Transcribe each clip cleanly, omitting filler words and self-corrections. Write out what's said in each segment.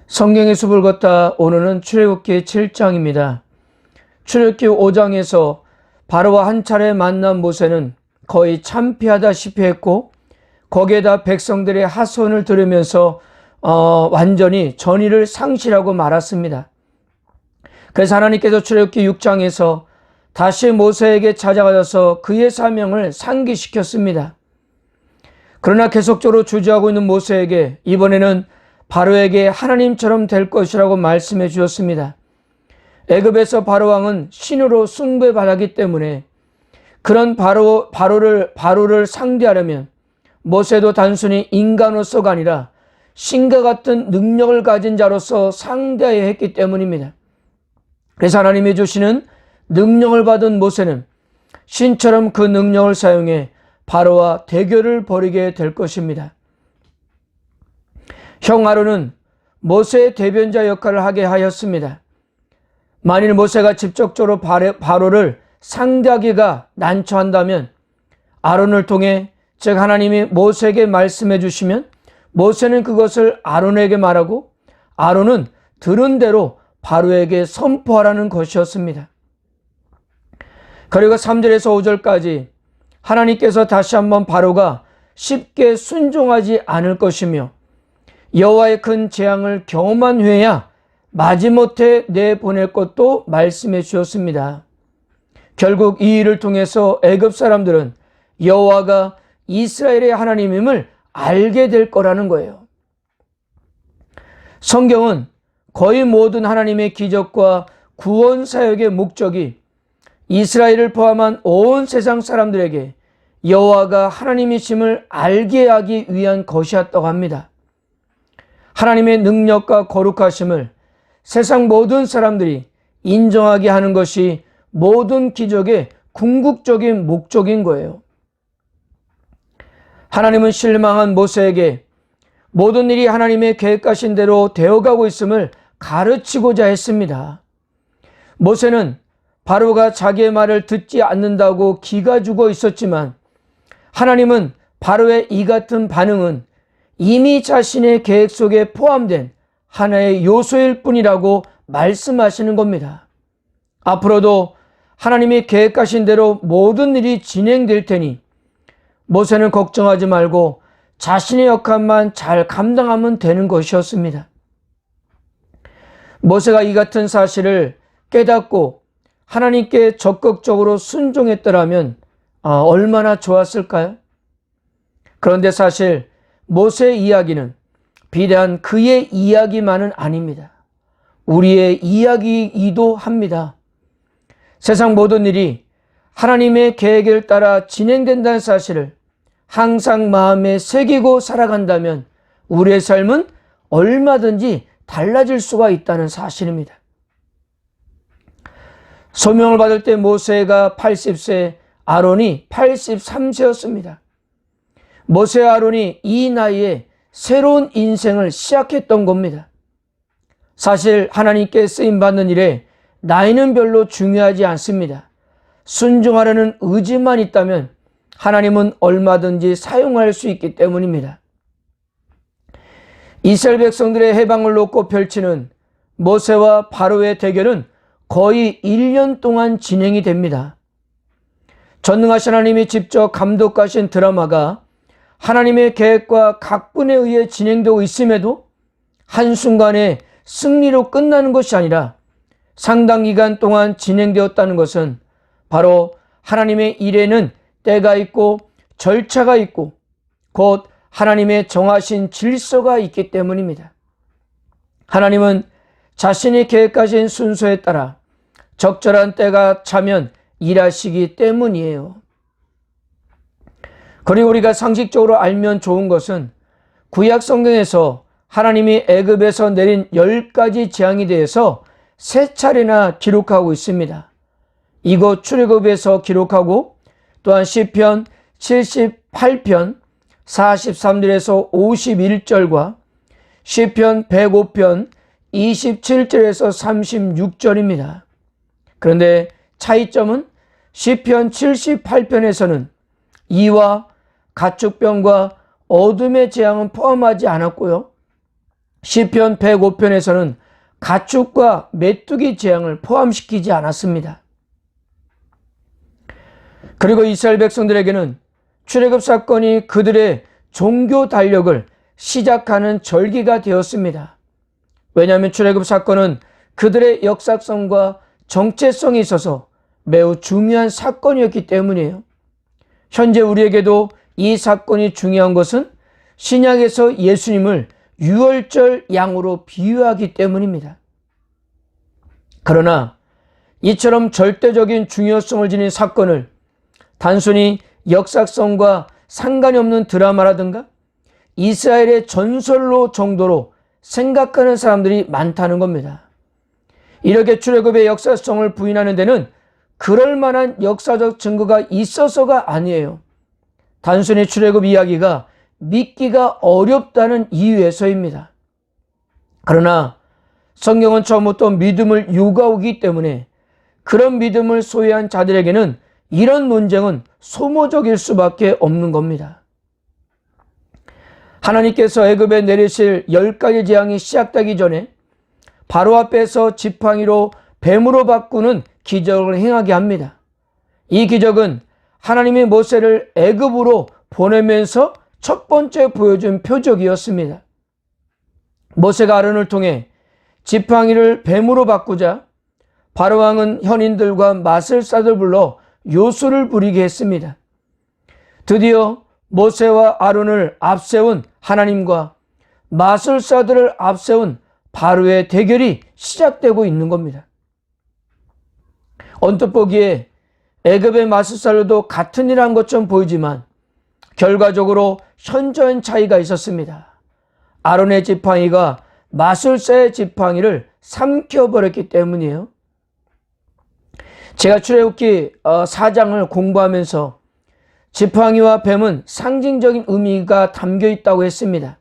성경의 숲을 걷다 오늘은 출애굽기 7장입니다. 출애굽기 5장에서 바로와 한 차례 만난 모세는 거의 참피하다시피 했고 거기에다 백성들의 하소연을 들으면서 완전히 전의를 상실하고 말았습니다. 그래서 하나님께서 출애굽기 6장에서 다시 모세에게 찾아가셔서 그의 사명을 상기시켰습니다. 그러나 계속적으로 주저하고 있는 모세에게 이번에는 바로에게 하나님처럼 될 것이라고 말씀해 주셨습니다. 애굽에서 바로 왕은 신으로 숭배받았기 때문에 그런 바로를 상대하려면 모세도 단순히 인간으로서가 아니라 신과 같은 능력을 가진 자로서 상대해야 했기 때문입니다. 그래서 하나님이 주시는 능력을 받은 모세는 신처럼 그 능력을 사용해 바로와 대결을 벌이게 될 것입니다. 형 아론은 모세의 대변자 역할을 하게 하였습니다. 만일 모세가 직접적으로 바로를 상대하기가 난처한다면 아론을 통해, 즉 하나님이 모세에게 말씀해 주시면 모세는 그것을 아론에게 말하고 아론은 들은 대로 바로에게 선포하라는 것이었습니다. 그리고 3절에서 5절까지 하나님께서 다시 한번 바로가 쉽게 순종하지 않을 것이며 여호와의 큰 재앙을 경험한 후에야 마지못해 내보낼 것도 말씀해 주셨습니다. 결국 이 일을 통해서 애굽 사람들은 여호와가 이스라엘의 하나님임을 알게 될 거라는 거예요. 성경은 거의 모든 하나님의 기적과 구원 사역의 목적이 이스라엘을 포함한 온 세상 사람들에게 여호와가 하나님이심을 알게 하기 위한 것이었다고 합니다. 하나님의 능력과 거룩하심을 세상 모든 사람들이 인정하게 하는 것이 모든 기적의 궁극적인 목적인 거예요. 하나님은 실망한 모세에게 모든 일이 하나님의 계획하신 대로 되어가고 있음을 가르치고자 했습니다. 모세는 바로가 자기의 말을 듣지 않는다고 기가 죽어 있었지만 하나님은 바로의 이 같은 반응은 이미 자신의 계획 속에 포함된 하나의 요소일 뿐이라고 말씀하시는 겁니다. 앞으로도 하나님이 계획하신 대로 모든 일이 진행될 테니 모세는 걱정하지 말고 자신의 역할만 잘 감당하면 되는 것이었습니다. 모세가 이 같은 사실을 깨닫고 하나님께 적극적으로 순종했더라면 얼마나 좋았을까요? 그런데 사실 모세의 이야기는 비단 그의 이야기만은 아닙니다. 우리의 이야기이기도 합니다. 세상 모든 일이 하나님의 계획을 따라 진행된다는 사실을 항상 마음에 새기고 살아간다면 우리의 삶은 얼마든지 달라질 수가 있다는 사실입니다. 소명을 받을 때 모세가 80세, 아론이 83세였습니다. 모세와 아론이 이 나이에 새로운 인생을 시작했던 겁니다. 사실 하나님께 쓰임받는 일에 나이는 별로 중요하지 않습니다. 순종하려는 의지만 있다면 하나님은 얼마든지 사용할 수 있기 때문입니다. 이스라엘 백성들의 해방을 놓고 펼치는 모세와 바로의 대결은 거의 1년 동안 진행이 됩니다. 전능하신 하나님이 직접 감독하신 드라마가 하나님의 계획과 각본에 의해 진행되고 있음에도 한순간에 승리로 끝나는 것이 아니라 상당 기간 동안 진행되었다는 것은 바로 하나님의 일에는 때가 있고 절차가 있고 곧 하나님의 정하신 질서가 있기 때문입니다. 하나님은 자신이 계획하신 순서에 따라 적절한 때가 차면 일하시기 때문이에요. 그리고 우리가 상식적으로 알면 좋은 것은 구약 성경에서 하나님이 애굽에서 내린 10가지 재앙에 대해서 3차례나 기록하고 있습니다. 이곳 출애굽에서 기록하고 또한 시편 78편 43절에서 51절과 시편 105편 27절에서 36절입니다. 그런데 차이점은 시편 78편에서는 이와 가축병과 어둠의 재앙은 포함하지 않았고요. 시편 105편에서는 가축과 메뚜기 재앙을 포함시키지 않았습니다. 그리고 이스라엘 백성들에게는 출애굽 사건이 그들의 종교 달력을 시작하는 절기가 되었습니다. 왜냐하면 출애굽 사건은 그들의 역사성과 정체성이 있어서 매우 중요한 사건이었기 때문이에요. 현재 우리에게도 이 사건이 중요한 것은 신약에서 예수님을 유월절 양으로 비유하기 때문입니다. 그러나 이처럼 절대적인 중요성을 지닌 사건을 단순히 역사성과 상관이 없는 드라마라든가 이스라엘의 전설로 정도로 생각하는 사람들이 많다는 겁니다. 이렇게 출애굽의 역사성을 부인하는 데는 그럴 만한 역사적 증거가 있어서가 아니에요. 단순히 출애굽 이야기가 믿기가 어렵다는 이유에서입니다. 그러나 성경은 처음부터 믿음을 요구하기 때문에 그런 믿음을 소유한 자들에게는 이런 논쟁은 소모적일 수밖에 없는 겁니다. 하나님께서 애굽에 내리실 10가지 재앙이 시작되기 전에 바로 앞에서 지팡이로 뱀으로 바꾸는 기적을 행하게 합니다. 이 기적은 하나님이 모세를 애굽으로 보내면서 첫 번째 보여준 표적이었습니다. 모세가 아론을 통해 지팡이를 뱀으로 바꾸자 바로 왕은 현인들과 마술사들 불러 요술을 부리게 했습니다. 드디어 모세와 아론을 앞세운 하나님과 마술사들을 앞세운 바로의 대결이 시작되고 있는 겁니다. 언뜻 보기에 애굽의 마술사들도 같은 일 한 것처럼 보이지만 결과적으로 현저한 차이가 있었습니다. 아론의 지팡이가 마술사의 지팡이를 삼켜버렸기 때문이에요. 제가 출애굽기 4장을 공부하면서 지팡이와 뱀은 상징적인 의미가 담겨 있다고 했습니다.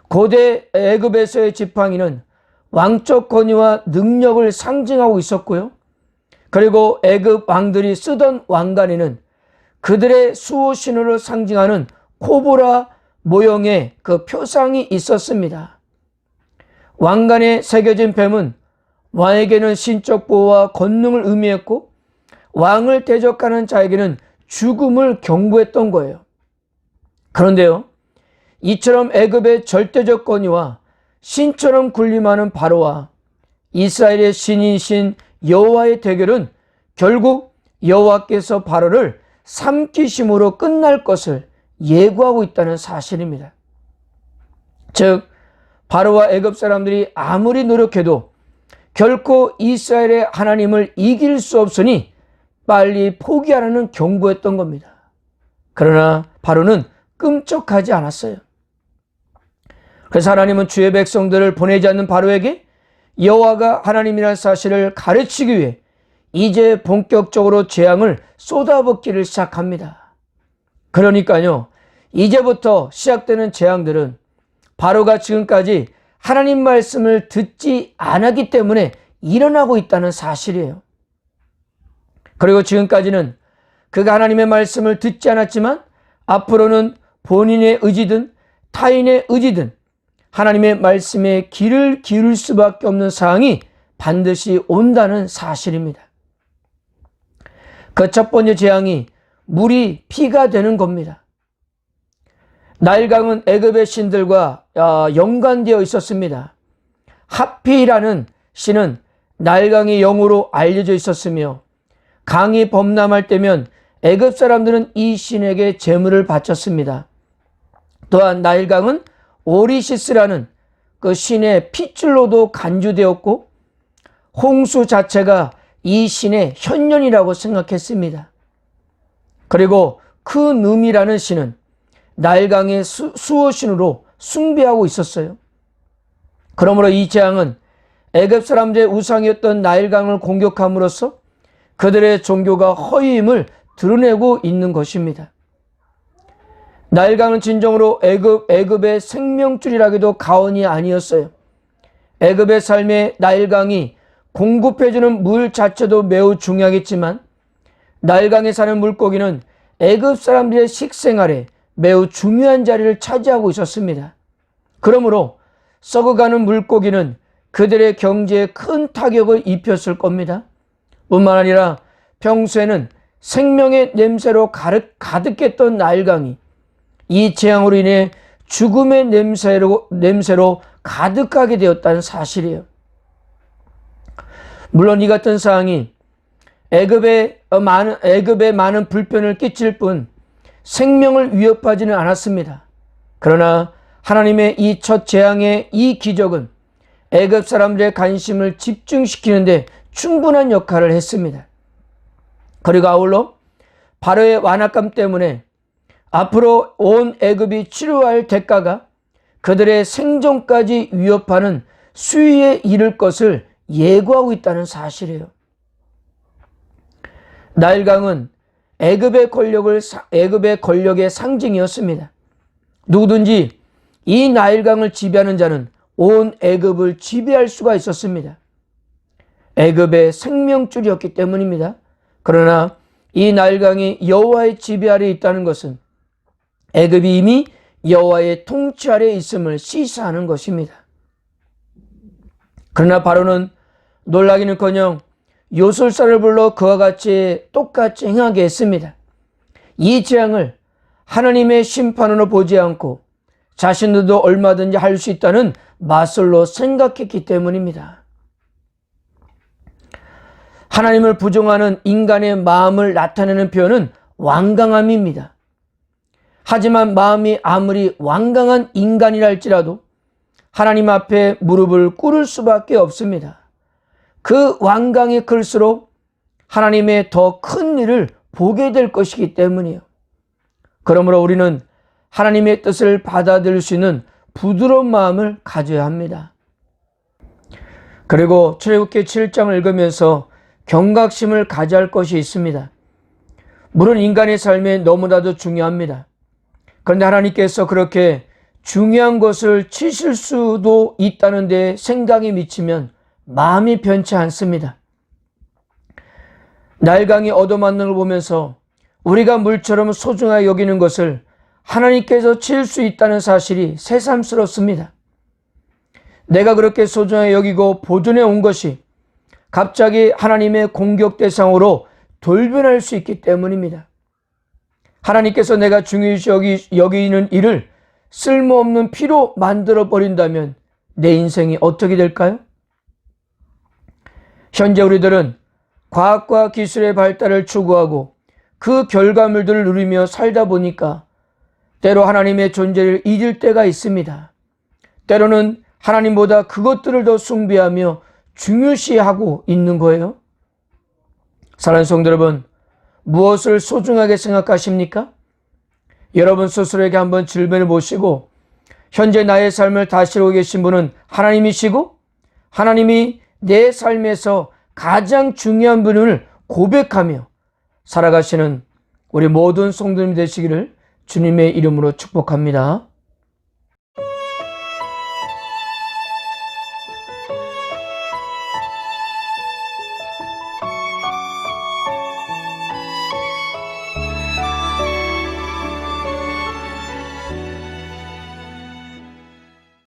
고대 애굽에서의 지팡이는 왕적 권위와 능력을 상징하고 있었고요. 그리고 애굽 왕들이 쓰던 왕관에는 그들의 수호 신호를 상징하는 코브라 모형의 그 표상이 있었습니다. 왕관에 새겨진 뱀은 왕에게는 신적 보호와 권능을 의미했고 왕을 대적하는 자에게는 죽음을 경고했던 거예요. 그런데요, 이처럼 애굽의 절대적 권위와 신처럼 군림하는 바로와 이스라엘의 신이신 여호와의 대결은 결국 여호와께서 바로를 삼키심으로 끝날 것을 예고하고 있다는 사실입니다. 즉 바로와 애굽 사람들이 아무리 노력해도 결코 이스라엘의 하나님을 이길 수 없으니 빨리 포기하라는 경고했던 겁니다. 그러나 바로는 끔찍하지 않았어요. 그래서 하나님은 주의 백성들을 보내지 않는 바로에게 여호와가 하나님이라는 사실을 가르치기 위해 이제 본격적으로 재앙을 쏟아붓기를 시작합니다. 그러니까요, 이제부터 시작되는 재앙들은 바로가 지금까지 하나님 말씀을 듣지 않았기 때문에 일어나고 있다는 사실이에요. 그리고 지금까지는 그가 하나님의 말씀을 듣지 않았지만 앞으로는 본인의 의지든 타인의 의지든 하나님의 말씀에 귀를 기울일 수밖에 없는 상황이 반드시 온다는 사실입니다. 그 첫 번째 재앙이 물이 피가 되는 겁니다. 나일강은 애굽의 신들과 연관되어 있었습니다. 하피라는 신은 나일강의 영으로 알려져 있었으며 강이 범람할 때면 애굽 사람들은 이 신에게 제물을 바쳤습니다. 또한 나일강은 오리시스라는 그 신의 핏줄로도 간주되었고 홍수 자체가 이 신의 현년이라고 생각했습니다. 그리고 크눔이라는 신은 나일강의 수호신으로 숭배하고 있었어요. 그러므로 이 재앙은 애굽 사람들의 우상이었던 나일강을 공격함으로써 그들의 종교가 허위임을 드러내고 있는 것입니다. 나일강은 진정으로 애굽의 생명줄이라기도 가언이 아니었어요. 애굽의 삶에 나일강이 공급해주는 물 자체도 매우 중요하겠지만 나일강에 사는 물고기는 애굽 사람들의 식생활에 매우 중요한 자리를 차지하고 있었습니다. 그러므로 썩어가는 물고기는 그들의 경제에 큰 타격을 입혔을 겁니다. 뿐만 아니라 평소에는 생명의 냄새로 가득했던 나일강이 이 재앙으로 인해 죽음의 냄새로 가득하게 되었다는 사실이에요. 물론 이 같은 사항이 애굽에 많은 불편을 끼칠 뿐 생명을 위협하지는 않았습니다. 그러나 하나님의 이 첫 재앙의 이 기적은 애굽 사람들의 관심을 집중시키는데 충분한 역할을 했습니다. 그리고 아울러 바로의 완악감 때문에 앞으로 온 애굽이 치료할 대가가 그들의 생존까지 위협하는 수위에 이를 것을 예고하고 있다는 사실이에요. 나일강은 애굽의 권력의 상징이었습니다. 누구든지 이 나일강을 지배하는 자는 온 애굽을 지배할 수가 있었습니다. 애굽의 생명줄이었기 때문입니다. 그러나 이 나일강이 여호와의 지배 아래에 있다는 것은 애굽이 이미 여호와의 통치 아래에 있음을 시사하는 것입니다. 그러나 바로는 놀라기는커녕 요술사를 불러 그와 똑같이 행하게 했습니다. 이 재앙을 하나님의 심판으로 보지 않고 자신들도 얼마든지 할 수 있다는 마술로 생각했기 때문입니다. 하나님을 부정하는 인간의 마음을 나타내는 표현은 완강함입니다. 하지만 마음이 아무리 완강한 인간이라 할지라도 하나님 앞에 무릎을 꿇을 수밖에 없습니다. 그 완강이 클수록 하나님의 더 큰 일을 보게 될 것이기 때문이에요. 그러므로 우리는 하나님의 뜻을 받아들일 수 있는 부드러운 마음을 가져야 합니다. 그리고 출애굽기 7장을 읽으면서 경각심을 가져야 할 것이 있습니다. 물론 인간의 삶에 너무나도 중요합니다. 그런데 하나님께서 그렇게 중요한 것을 치실 수도 있다는 데 생각이 미치면 마음이 변치 않습니다. 나일강이 얻어맞는 걸 보면서 우리가 물처럼 소중하게 여기는 것을 하나님께서 칠 수 있다는 사실이 새삼스럽습니다. 내가 그렇게 소중하게 여기고 보존해 온 것이 갑자기 하나님의 공격 대상으로 돌변할 수 있기 때문입니다. 하나님께서 내가 중요시 여기는 일을 쓸모없는 피로 만들어 버린다면 내 인생이 어떻게 될까요? 현재 우리들은 과학과 기술의 발달을 추구하고 그 결과물들을 누리며 살다 보니까 때로 하나님의 존재를 잊을 때가 있습니다. 때로는 하나님보다 그것들을 더 숭배하며 중요시하고 있는 거예요. 사랑하는 성도 여러분, 무엇을 소중하게 생각하십니까? 여러분 스스로에게 한번 질문해 보시고 현재 나의 삶을 다스리고 계신 분은 하나님이시고 하나님이 내 삶에서 가장 중요한 분을 고백하며 살아가시는 우리 모든 성도님 되시기를 주님의 이름으로 축복합니다.